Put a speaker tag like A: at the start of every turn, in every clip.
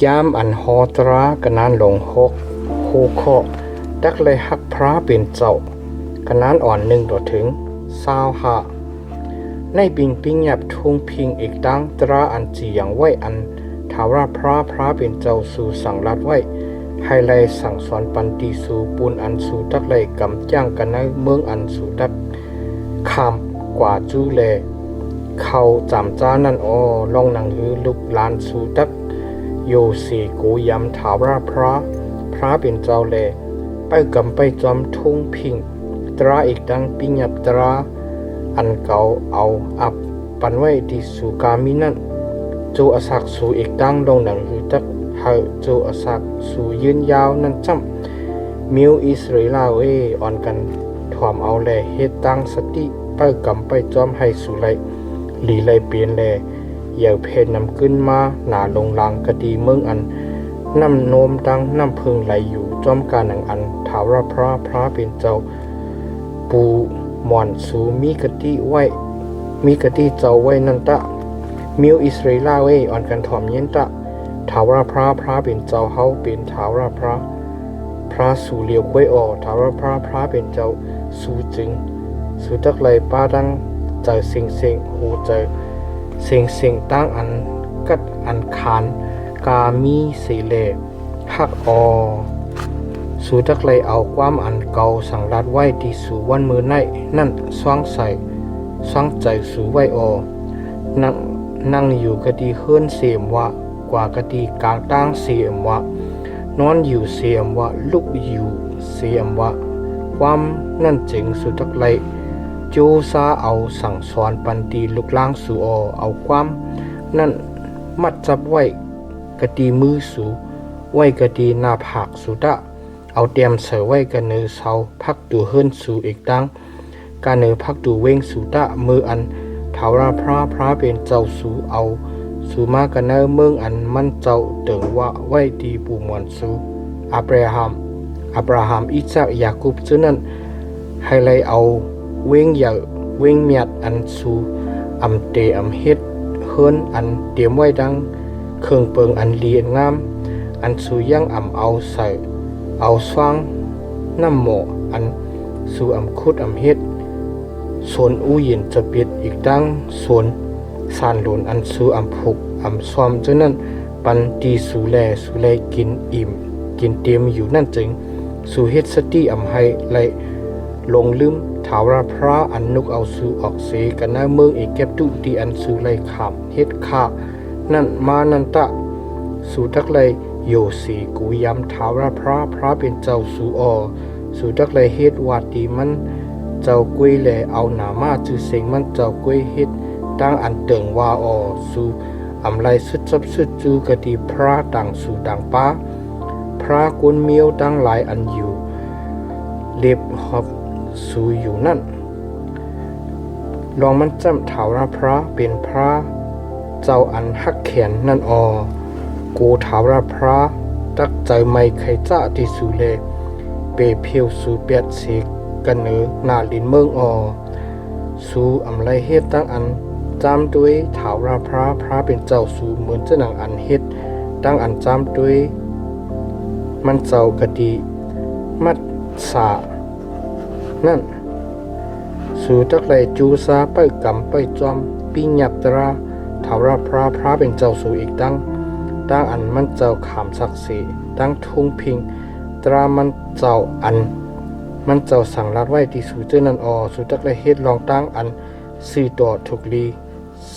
A: ยามอันฮอตรากะนานหลงหกโคโคดักเลยฮักพระเป็นเจ้ากะนานอ่อน1ต่อถึง25ในปิงปิงหยับทุ่งพิงอีกตั้งตราอันจีอย่างไว้อันถาวรพระเป็นเจ้าสู่สั่งรัดไว้ให้ไลสั่งสอนปันติสู่ปูนอันสู่ตักเลยกำจ้างกันในเมืองอันสู่ตักคำกว่าจูเลเขาจำจ้านั่นลองหนังหือลุกลานสู่ตักโยสีกูยำถาวรพระเป็นเจ้าเลไปกำไปจอมทุ่งพิงตราอีกดังปิญญตราอันเก่าเอาอับปันไว้ที่สู่กามินั่นโจอสักสู่อีกดังลงหนังหือตักเฮาโจอสักสู่ยืนยาวนั่นจำมิวอิสราเอลอ่อนกันถ่วมเอาแลเฮ็ดตั้งสติไปกำไปจอมให้สู่ไหลหลีไหลเปลี่ยนแลอย่าเพนนำขึ้นมาหนาลงลางกะดีเมืองอันน้ำโน้มดังน้ำพึงไหลอยู่จอมการหนังอันถาวรพระเป็นเจ้าปูหมอนสูมีกะดีไว้มีกะดีเจ้าไว้นั่นตะมิวอิสราเอลอ่อนกันถ่อมเย็นตะถาวรพระเป็นเจ้าเฮาเป็นถาวรพระสู่เลียวกล้วยถาวรพระเป็นเจ้าสู่จึงสู่ตักไหลป้าดังเจอสิ่งหูเจอสิ่งตั้งอันกัดอันขานกามีสีเลหักสู่ตักไหลเอาความอันเก่าสั่งรัดไว้ที่สู่วันมือในนั่นสว่างใสสว่างใจสู่ไว้นั่งอยู่กะดีเฮิรนเสียมวะกว่ากะดีกลางตั้งเสียมวะนอนอยู่เสียมวะลุกอยู่เสียมวะความนั่นจึงสู่ตักไหลโจซาเอาสั่งสอนปันตีลุกล้างสู่เอาความนั่นมัดจับไว้กะดีมือสู่ไว้กะดีหน้าผากสู่ตะเอาเตรียมเสือไว้กันเนือเสาพักดูเฮิรนสู่อีกดังการเนือพักดูเว้งสู่ตะมืออันถาวรพระเป็นเจ้าสู่เอาสู่มากันเนือเมืองอันมันเจ้าเติงว่าไว้ดีปูมวนสู่อับราฮัมอิสากยาคูบซึ่งนั้นให้ไลเอาเว้งเหยาเว้งเมียดอันสู่อำเตอำเฮ็ดเฮิรนอันเตรียมไว้ดังเครื่องเปิงอันเลียนงามอันสู่ยังเอาใส่เอาสว่างน้ำหมออันสู่คุดเฮ็ดส่วนอู้เย็นจะเปียดอีกดังส่วนสานหลุนอันสู่ผูกซ้อมจนนั้นปันตีสู่แลกินอิ่มกินเตรียมอยู่นั่นจึงสู่เฮ็ดสติให้ไลลงลืมถาวรพระอันนุกเอาสู่ออกเสกันหน้าเมืองอีกเก็บตุตีอันสู่ไลขามเฮ็ดข้านั่นมานันตะสู่ทักไลโยสีกูยำถาวรพระเป็นเจ้าสู่ทักไลเฮ็ดวาตีมันเจ้ากุ้ยแลเอาหนามาจือเสงมันเจ้ากุ้ยเฮ็ดตั้งอันเติงว่าสู่ไลสุดซับสุดจูกะดีพระดังสู่ดังป้าพระกุนเมียวตั้งหลายอันอยู่เล็บหอบสู่อยู่นั่นลองมันจำถาวรพระเป็นพระเจ้าอันหักแขนนั่นกูถาวรพระตักใจไม่ใครจ้าที่สู่เลเปเพียวสู่เปียดเสกกันเนือหน้าลินเมืองสู่ไลเฮ็ดตั้งอันจำด้วยถาวรพระเป็นเจ้าสู่เหมือนเจ้าหนังอันเฮ็ดตั้งอันจำด้วยมันเจ้ากะดีมัดสานั่นสู่ตักไหลจูซาไปกำไปจอมปิญญตราถาวรพระเป็นเจ้าสู่อีกตั้งอันมันเจ้าขามศักดิ์ศรีตั้งทุ่งพิงตรามันเจ้าอันมันเจ้าสั่งรัดไว้ที่สู่เจ้านั้นสู่ตักไหลเฮ็ดลองตั้งอันสื่อต่อทุกลี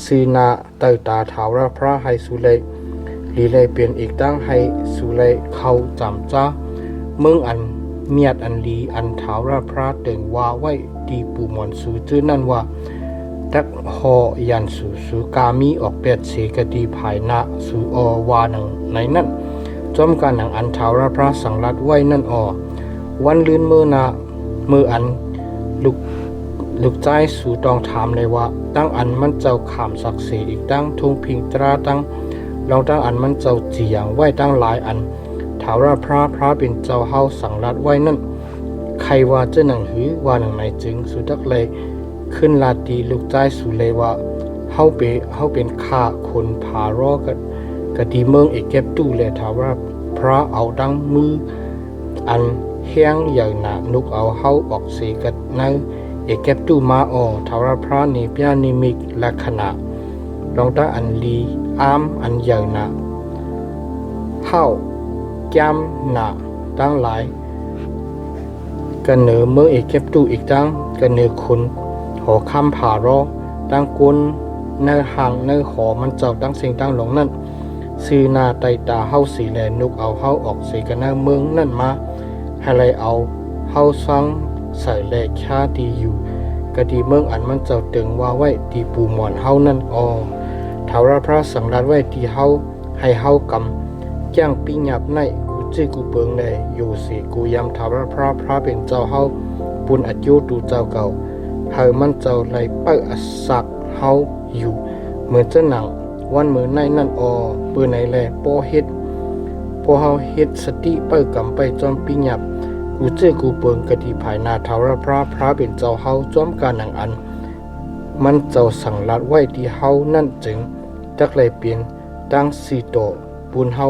A: สื่อนาเต่าตาถาวรพระให้สู่เลยลีเลยเปลี่ยนอีกตั้งให้สู่เลยเข้าจำจ้าเมืองอันเมียดอันลีอันถาวรพระเติงว่าไว้ดีปูมอนสู่จื้อนั่นว่าตักหอยันสู่กามีออกเปียดเสกดีภายหน้าสู่วานังในนั่นจอมการหนังอันถาวรพระสังรัดไว้นั่นวันลื่นมืออันลุกใจสู่ตองถามเลยว่าตั้งอันมันเจ้าขามศักดิ์ศรีอีกตั้งทงพิงตราตั้งลองตั้งอันมันเจ้าจีอย่างไว้ตั้งหลายอันถาวรพระเป็นเจ้าเฮาสังรัดไว้นั่นใครว่าเจ้าหนังหือว่าหนังไหนจึงสุดักเลยขึ้นลาตีลูกใจสู่เลยว่าเฮาเป็นข้าคนผารอ กะดีเมืองเอกเก็บตู้และถาว่าพระเอาดังมืออันเฮียงอย่างหนานุกเอาเฮาออกสีกันในเอกเก็บตู้มาถาว่าพระนิพยานิมิกลักษณะลองตาอันลีอามอันอย่างหนาเฮาแก้มหนาตั้งหลายกันเหนือเมืองเอกเก็บตู้อีกตั้งกันเหนือคุณหอคำผ่ารอตั้งกุนในห่างในหอมันเจ้าตั้งสิ่งตั้งหลงนั่นซื้อหน้าไตตาเฮาสีแลนุกเอาเฮาออกสีกันในเมืองนั่นมาให้ไรเอาเฮาซังใส่แลกค่าดีอยู่กะดีเมืองอันมันเจ้าตึงว่าไว้ดีปูหมอนเฮานั่นถาวรพระสังรัดไว้ที่เฮาให้เฮากำจ้างปีหยับในกูจื้อกูเปิงในอยู่สีกูยำถาวรพระเป็นเจ้าเฮาปุนอัจยุตูเจ้าเก่าเฮามันเจ้าไรเปิ้อสักเฮาอยู่เหมือนเจ้าหนังวันมือในนั่นเปื้อในแลโปเฮ็ดพอเฮาเฮ็ดสติเปิ้กำไปจอมปีหยับกูเจอกูเปิงกะทิภายนาถาวรพระเป็นเจ้าเฮาจอมการหนังอันมันเจ้าสั่งลัดไว้ที่เฮานั่นจึงจักเลยเปลี่ยนตั้งสีโตปุนเฮา